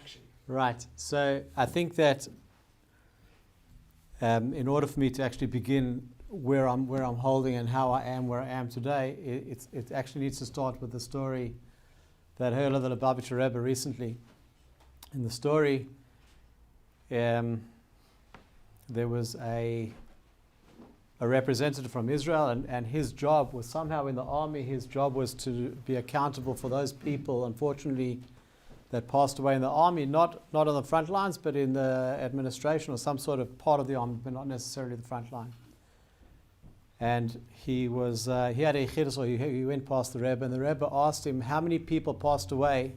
action. Right. So I think that in order for me to actually begin where I'm holding and how I am where I am today, it actually needs to start with the story that I heard of the Lubavitcher Rebbe recently. In the story, there was a representative from Israel, and his job was somehow in the army. His job was to be accountable for those people, unfortunately, that passed away in the army, not on the front lines, but in the administration or some sort of part of the army, but not necessarily the front line. And he had a chiddush, so he went past the Rebbe, and the Rebbe asked him, how many people passed away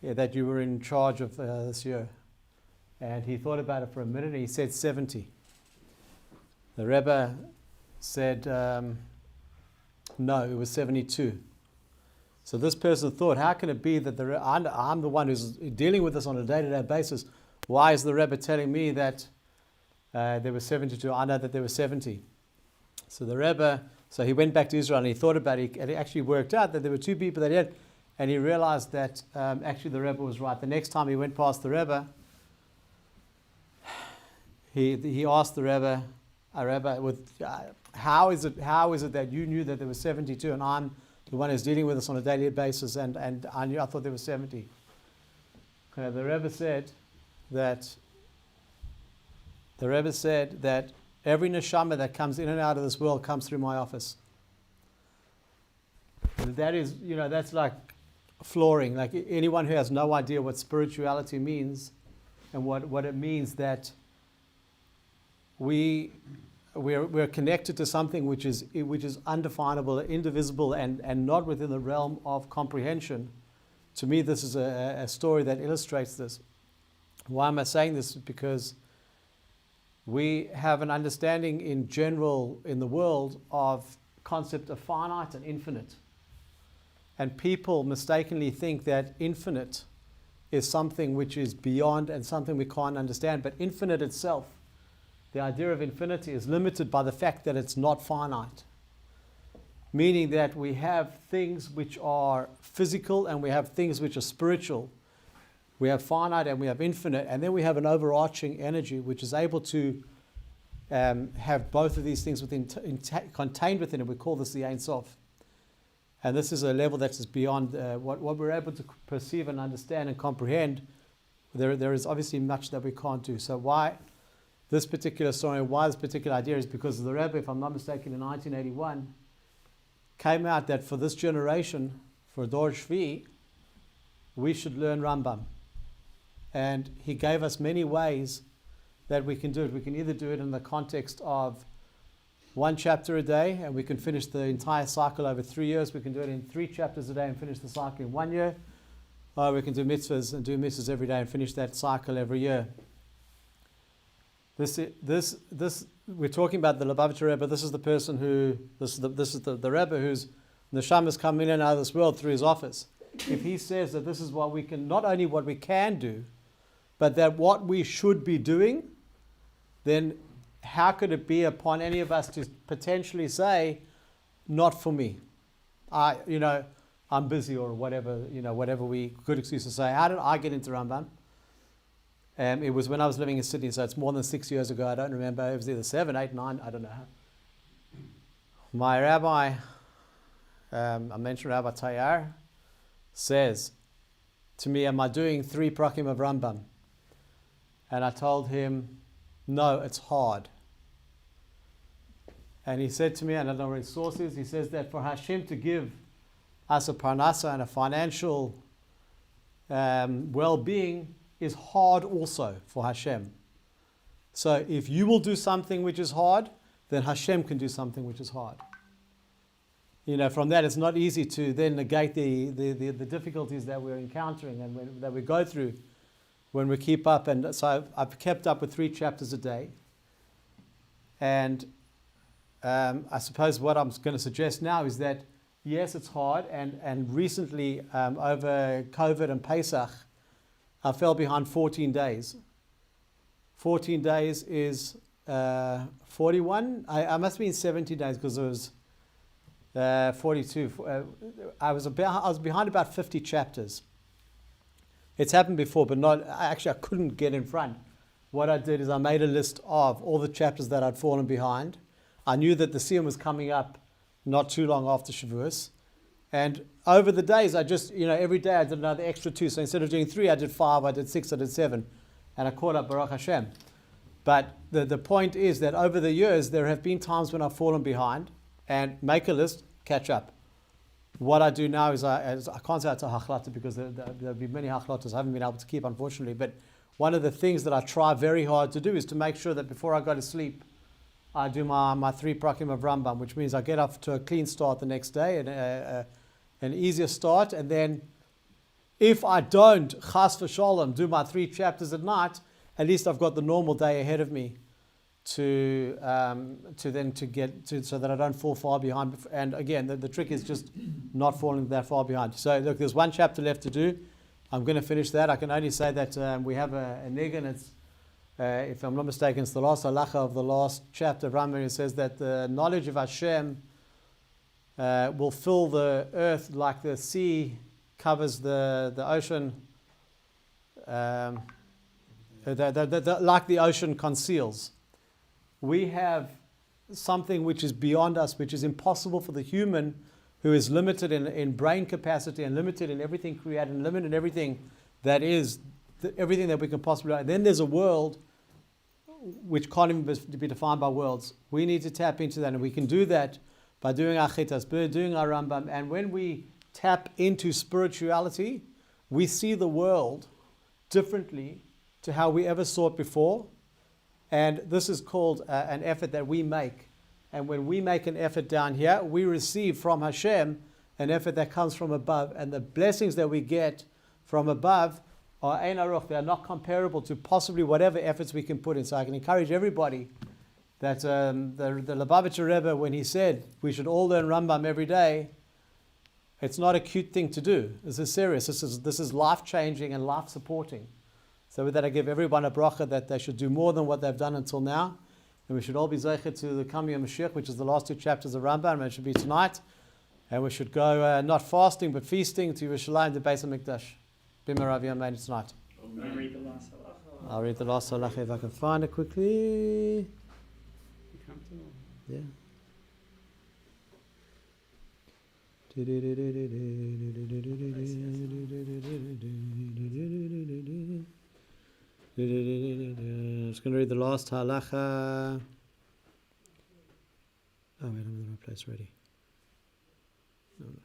that you were in charge of this year? And he thought about it for a minute, and he said 70. The Rebbe said, no, it was 72. So this person thought, how can it be that I'm the one who's dealing with this on a day-to-day basis? Why is the Rebbe telling me that there were 72? I know that there were 70. So the Rebbe, he went back to Israel and he thought about it, and it actually worked out that there were two people that he had, and he realized that actually the Rebbe was right. The next time he went past the Rebbe, he asked the Rebbe, how is it that you knew that there were 72 and I'm the one who's dealing with this on a daily basis, and I thought there were 70? The Rebbe said that every neshama that comes in and out of this world comes through my office. And that is, that's like flooring. Like anyone who has no idea what spirituality means and what it means that we're connected to something which is undefinable, indivisible, and not within the realm of comprehension. To me, this is a story that illustrates this. Why am I saying this? Because we have an understanding in general in the world of concept of finite and infinite. And people mistakenly think that infinite is something which is beyond and something we can't understand. But infinite itself, the idea of infinity, is limited by the fact that it's not finite. Meaning that we have things which are physical and we have things which are spiritual. We have finite and we have infinite, and then we have an overarching energy which is able to have both of these things contained within it. We call this the Ein Sof. And this is a level that is beyond what we're able to perceive and understand and comprehend. There is obviously much that we can't do. So why this particular story, why this particular idea, is because the Rebbe, if I'm not mistaken, in 1981, came out that for this generation, for Dor Shvi, we should learn Rambam. And he gave us many ways that we can do it. We can either do it in the context of one chapter a day, and we can finish the entire cycle over 3 years. We can do it in 3 chapters a day and finish the cycle in 1 year. Or we can do mitzvahs and do mitzvahs every day and finish that cycle every year. This we're talking about the Lubavitcher Rebbe. This is the person this is the Rebbe whose neshamas come in and out of this world through his office. If he says that this is what we can, not only what we can do, but that what we should be doing, then how could it be upon any of us to potentially say, not for me? I'm busy or whatever, whatever we good excuse to say. How did I get into Rambam? It was when I was living in Sydney, so it's more than 6 years ago. I don't remember. It was either 7, 8, 9, I don't know. My rabbi, I mentioned Rabbi Tayar, says to me, am I doing 3 prakim of Rambam? And I told him, no, it's hard. And he said to me, and I don't know where his source is, he says that for Hashem to give us a parnasa and a financial well-being is hard also for Hashem. So if you will do something which is hard, then Hashem can do something which is hard. From that, it's not easy to then negate the difficulties that we're encountering and that we go through when we keep up. And so I've kept up with 3 chapters a day. And I suppose what I'm going to suggest now is that, yes, it's hard. And recently, over COVID and Pesach, I fell behind 14 days. 14 days is 41. I must be in 70 days because it was 42. I was behind about 50 chapters. It's happened before, but I couldn't get in front. What I did is I made a list of all the chapters that I'd fallen behind. I knew that the Siyum was coming up not too long after Shavuos. And over the days, I just, every day I did another extra 2. So instead of doing 3, I did 5, I did 6, I did 7. And I caught up, Baruch Hashem. But the point is that over the years, there have been times when I've fallen behind, and make a list, catch up. What I do now is I can't say it's a hachlata because there'll be many hachlatas I haven't been able to keep, unfortunately. But one of the things that I try very hard to do is to make sure that before I go to sleep, I do my 3 prakim of Rambam, which means I get off to a clean start the next day, and an easier start. And then if I don't, chas v'sholem, do my 3 chapters at night, at least I've got the normal day ahead of me to get to, so that I don't fall far behind. And again, the trick is just not falling that far behind. So look, there's 1 chapter left to do. I'm going to finish that. I can only say that we have a niggun. It's if I'm not mistaken, it's the last halacha of the last chapter of Rambam. It says that the knowledge of Hashem will fill the earth like the sea covers the ocean, like the ocean conceals. We have something which is beyond us, which is impossible for the human who is limited in brain capacity and limited in everything created and limited in everything that is, everything that we can possibly. And then there's a world which can't even be defined by worlds. We need to tap into that, and we can do that by doing our chitas, by doing our Rambam. And when we tap into spirituality, we see the world differently to how we ever saw it before. And this is called an effort that we make. And when we make an effort down here, we receive from Hashem an effort that comes from above. And the blessings that we get from above are ein aruch. They are not comparable to possibly whatever efforts we can put in. So I can encourage everybody that the Lubavitcher Rebbe, when he said we should all learn Rambam every day, it's not a cute thing to do. This is serious. This is life-changing and life-supporting. So with that, I give everyone a bracha that they should do more than what they've done until now. And we should all be zeicher to the coming of Mashiach, which is the last 2 chapters of Rambam, and it should be tonight. And we should go not fasting, but feasting to Yerushalayim, the Beis HaMikdash. B'marav Yamein tonight. I'll read the last halacha. I'll read the last halacha if I can find it quickly. You comfortable? Yeah. I'm just going to read the last halacha. Oh, wait, I'm in the right place already. No, I'm not.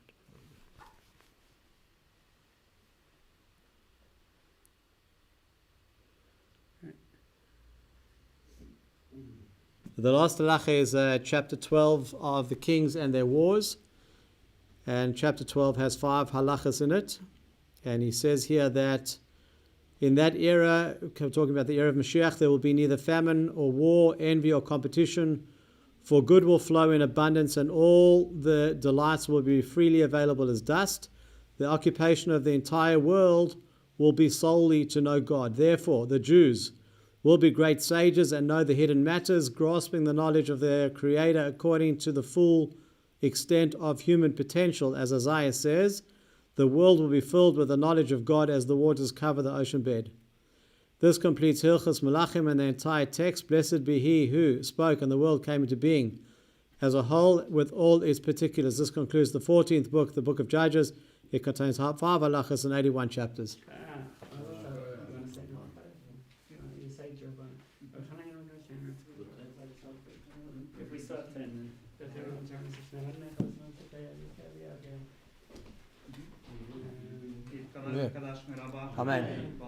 The last halacha is chapter 12 of the Kings and their Wars. And chapter 12 has 5 halachas in it. And he says here that in that era, talking about the era of Mashiach, there will be neither famine or war, envy or competition, for good will flow in abundance and all the delights will be freely available as dust. The occupation of the entire world will be solely to know God. Therefore, the Jews will be great sages and know the hidden matters, grasping the knowledge of their Creator according to the full extent of human potential. As Isaiah says, the world will be filled with the knowledge of God as the waters cover the ocean bed. This completes Hilchos Melachim and the entire text. Blessed be he who spoke and the world came into being as a whole with all its particulars. This concludes the 14th book, the book of Judges. It contains 5 halachas and 81 chapters. If we start 10, Amen. Amen.